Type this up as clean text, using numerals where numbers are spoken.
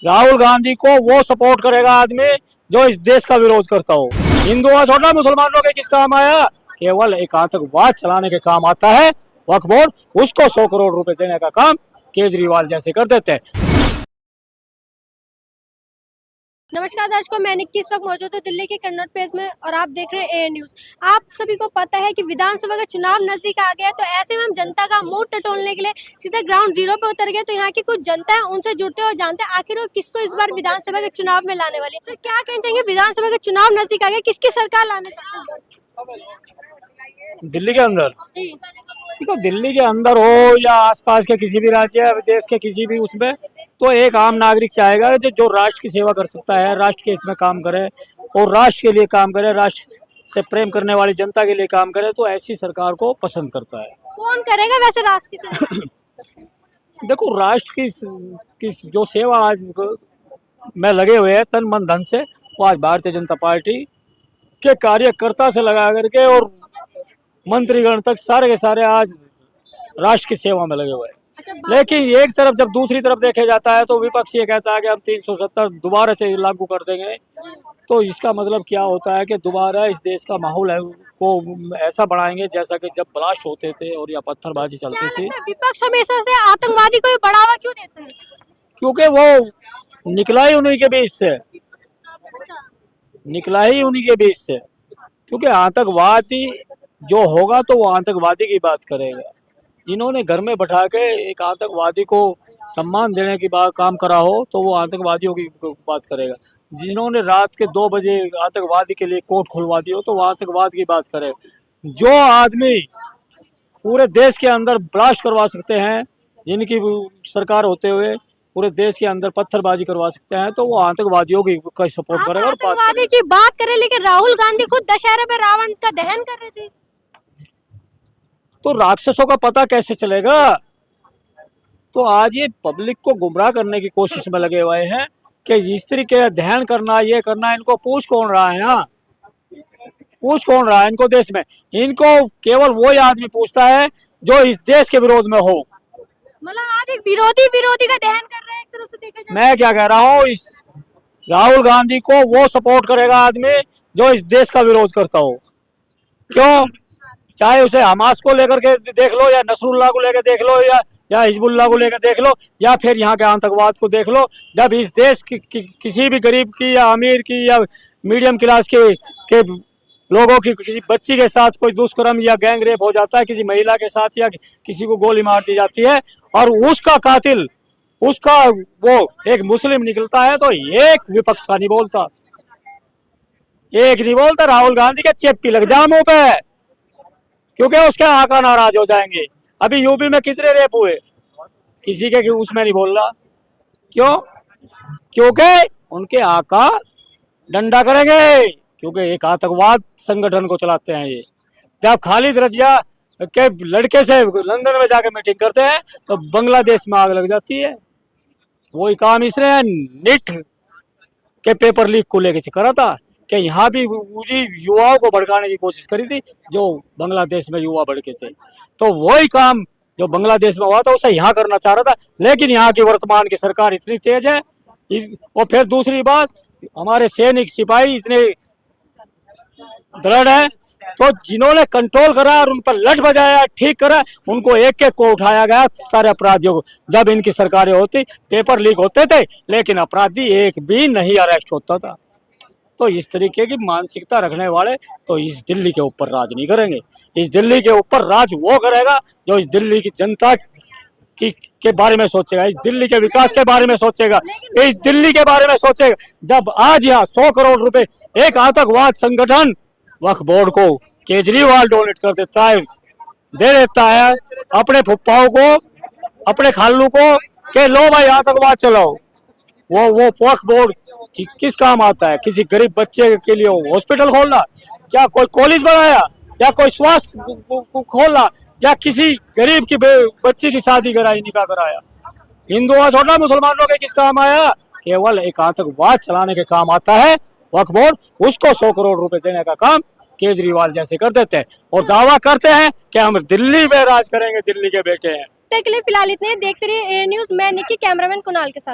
राहुल गांधी को वो सपोर्ट करेगा आदमी जो इस देश का विरोध करता हो। हिंदुओं छोड़ा मुसलमानों के किस काम आया? केवल एक आतंकवाद चलाने के काम आता है वक्फ बोर्ड। उसको 100 करोड़ रुपए देने का काम केजरीवाल जैसे कर देते हैं। नमस्कार दर्शकों, मैं निक्की इस वक्त मौजूद हूँ दिल्ली के कन्नौज प्लेस में और आप देख रहे हैं ए न्यूज़। आप सभी को पता है कि विधानसभा का चुनाव नजदीक आ गया है, तो ऐसे में हम जनता का मूड टटोलने के लिए सीधे ग्राउंड जीरो पे उतर गए। तो यहाँ की कुछ जनता है, उनसे जुड़ते हैं और जानते हैं आखिर वो किसको इस बार विधानसभा के चुनाव में लाने वाली है। तो क्या कहना चाहेंगे, विधानसभा का चुनाव नजदीक आ गया, किसकी सरकार लाने चाहते हैं दिल्ली के अंदर? जी? देखो, दिल्ली के अंदर हो या आसपास के किसी भी राज्य या देश के किसी भी उसमें, तो एक आम नागरिक चाहेगा जो राष्ट्र की सेवा कर सकता है, राष्ट्र के हित में काम करे और राष्ट्र के लिए काम करे, राष्ट्र से प्रेम करने वाली जनता के लिए काम करे, तो ऐसी सरकार को पसंद करता है। कौन करेगा वैसे राष्ट्र की सेवा? देखो, राष्ट्र की जो सेवा आज में लगे हुए हैं तन मन धन से, वो आज भारतीय जनता पार्टी के कार्यकर्ता से लगा करके और मंत्रीगण तक सारे के सारे आज राष्ट्र की सेवा में लगे हुए हैं। लेकिन एक तरफ जब दूसरी तरफ देखे जाता है तो विपक्ष ये कहता है कि हम 370 दोबारा से लागू कर देंगे। तो इसका मतलब क्या होता है कि दोबारा इस देश का माहौल है को ऐसा बढ़ाएंगे जैसा कि जब ब्लास्ट होते थे और या पत्थरबाजी चलती थी। विपक्ष हमेशा से आतंकवादी को बढ़ावा क्यों देते हैं? क्योंकि वो निकला ही उन्हीं के बीच से, निकला ही उन्हीं के बीच से। क्योंकि आतंकवादी जो होगा तो वो आतंकवादी की बात करेगा। जिन्होंने घर में बैठा के एक आतंकवादी को सम्मान देने की बात काम करा हो तो वो आतंकवादियों की बात करेगा। जिन्होंने रात के 2 बजे आतंकवादी के लिए कोर्ट खुलवा दी हो तो वो आतंकवाद की बात करेगा। जो आदमी पूरे देश के अंदर ब्लास्ट करवा सकते हैं, जिनकी सरकार होते हुए पूरे देश के अंदर पत्थरबाजी करवा सकते हैं, तो वो आतंकवादियों की सपोर्ट करेगा। और आतंकवादी की बात करें, लेकिन राहुल गांधी खुद दशहरे में रावण का दहन कर रहे थे। तो राक्षसों का पता कैसे चलेगा? तो आज ये पब्लिक को गुमराह करने की कोशिश में लगे हुए हैं कि स्त्री के ध्यान करना, ये करना। इनको पूछ कौन रहा है? यहाँ पूछ कौन रहा है इनको देश में? इनको केवल वो आदमी पूछता है जो इस देश के विरोध में हो। मतलब आज एक विरोधी का दहन कर रहे हैं एक तरफ से देखा जाए। मैं क्या कह रहा हूँ, इस राहुल गांधी को वो सपोर्ट करेगा आदमी जो इस देश का विरोध करता हो। क्यों? चाहे उसे हमास को लेकर के देख लो, या नसरुल्लाह को लेकर देख लो, या हिजबुल्लाह को लेकर देख लो, या फिर यहाँ के आतंकवाद को देख लो। जब इस देश की किसी भी गरीब की या अमीर की या मीडियम क्लास के लोगों की किसी बच्ची के साथ कोई दुष्कर्म या गैंग रेप हो जाता है, किसी महिला के साथ, या किसी को गोली मार दी जाती है और उसका कातिल उसका वो एक मुस्लिम निकलता है, तो एक विपक्ष का नहीं बोलता, एक नहीं बोलता। राहुल गांधी के चेप्पी लग जा मुंह पे, क्योंकि उसके आका नाराज हो जाएंगे। अभी यूपी में कितने रेप हुए, किसी के उसमें नहीं बोल रहा। क्यों? क्योंकि उनके आका डंडा करेंगे, क्योंकि एक आतंकवाद संगठन को चलाते हैं ये। जब खालिद रजिया के लड़के से लंदन में जाकर मीटिंग करते हैं तो बांग्लादेश में आग लग जाती है। वही काम इसने नीट के पेपर लीक को लेकर करा था कि यहाँ भी युवाओं को भड़काने की कोशिश करी थी, जो बांग्लादेश में युवा भड़के थे। तो वही काम जो बांग्लादेश में हुआ था उसे यहाँ करना चाह रहा था। लेकिन यहाँ की वर्तमान की सरकार इतनी तेज है। और फिर दूसरी बात, हमारे सैनिक सिपाही इतने दृढ़ है, तो जिन्होंने कंट्रोल करा और उन पर लठ बजाया, ठीक करा, उनको एक एक को उठाया गया, सारे अपराधियों को। जब इनकी सरकारें होती पेपर लीक होते थे, लेकिन अपराधी एक भी नहीं अरेस्ट होता था। तो इस तरीके की मानसिकता रखने वाले तो इस दिल्ली के ऊपर राज नहीं करेंगे। इस दिल्ली के ऊपर राज वो करेगा जो इस दिल्ली की जनता के बारे में सोचेगा, इस दिल्ली के विकास के बारे में सोचेगा, इस दिल्ली के बारे में सोचेगा। जब आज यहाँ 100 करोड़ रुपए एक आतंकवाद संगठन वक्फ बोर्ड को केजरीवाल डोनेट कर देता है, दे देता है अपने फुप्पाओं को, अपने खालू को, के लो भाई आतंकवाद चलाओ। वो वक्फ बोर्ड किस काम आता है? किसी गरीब बच्चे के लिए हॉस्पिटल खोलना, क्या कोई कॉलेज बनाया, या कोई स्वास्थ्य खोलना, या किसी गरीब की बच्ची की शादी कराई, निकाह कराया? हिंदुओं छोड़ा मुसलमानों के किस काम आया? केवल एक आतंकवाद चलाने के काम आता है वक्फ बोर्ड। उसको 100 करोड़ रुपए देने का काम केजरीवाल जैसे कर देते हैं और दावा करते हैं कि हम दिल्ली में राज करेंगे, दिल्ली के बेटे हैं। के लिए फिलहाल इतने। देखते रहिए ए न्यूज़। मैं निक्की, कैमरामैन कुणाल के साथ।